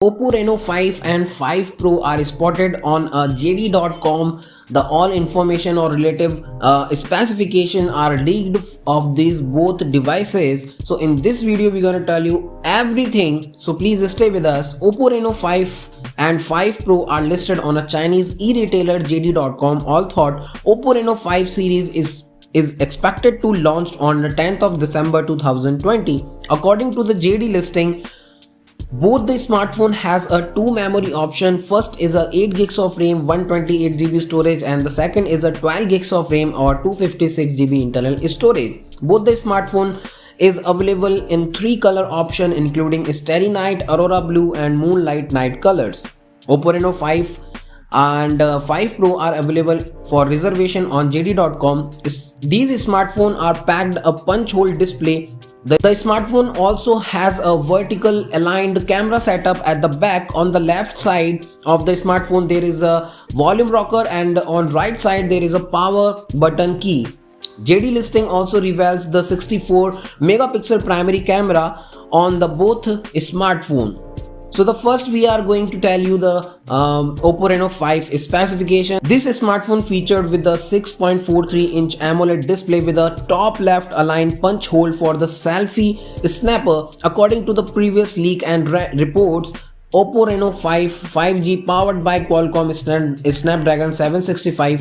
OPPO Reno-5 and 5 Pro are spotted on JD.com. The all information or relative specification are leaked of these both devices. So in this video we're gonna tell you everything. So please stay with us. OPPO Reno-5 and 5 Pro are listed on a Chinese e-retailer JD.com. All thought OPPO Reno-5 series is expected to launch on the 10th of December 2020. According to the JD listing, both the smartphone has a 2 memory option. First is a 8 gigs of RAM, 128 GB storage, and the second is a 12 gigs of RAM or 256 GB internal storage. Both the smartphone is available in 3 color option including Starry Night, Aurora Blue and Moonlight Night colors. OPPO Reno 5 and 5 Pro are available for reservation on JD.com. These smartphones are packed a punch hole display. The smartphone also has a vertical aligned camera setup at the back. On the left side of the smartphone there is a volume rocker and on right side there is a power button key. JD listing also reveals the 64 megapixel primary camera on the both smartphone. So the first we are going to tell you the OPPO Reno-5 specification. This smartphone featured with the 6.43-inch AMOLED display with a top left aligned punch hole for the selfie snapper. According to the previous leak and reports, OPPO Reno-5 5G powered by Qualcomm Snapdragon 765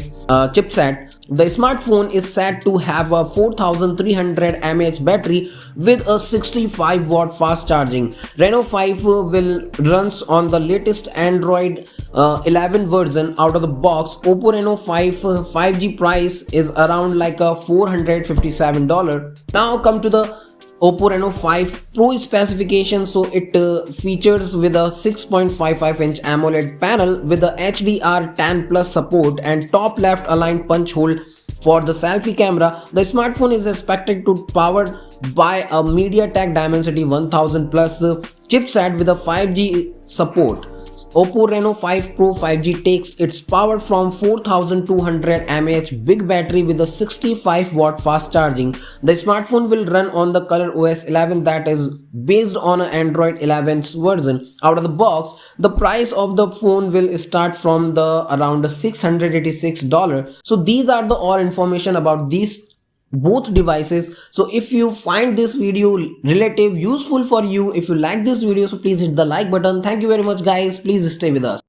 chipset. The smartphone is said to have a 4300 mAh battery with a 65 watt fast charging. Reno 5 will runs on the latest Android 11 version out of the box. OPPO Reno 5 5G price is around like a $457. Now come to the OPPO Reno-5 Pro specification. So it features with a 6.55-inch AMOLED panel with the HDR10 plus support and top left aligned punch hole for the selfie camera. The smartphone is expected to powered by a MediaTek Dimensity 1000 plus chipset with a 5G support. OPPO Reno-5 Pro 5G takes its power from 4200 mAh big battery with a 65 watt fast charging. The smartphone will run on the ColorOS 11 that is based on an Android 11's version. Out of the box, the price of the phone will start from the around $686. So these are the all information about these both devices. So if you find this video relative useful for you, if you like this video, so please hit the like button. Thank you very much guys. Please stay with us.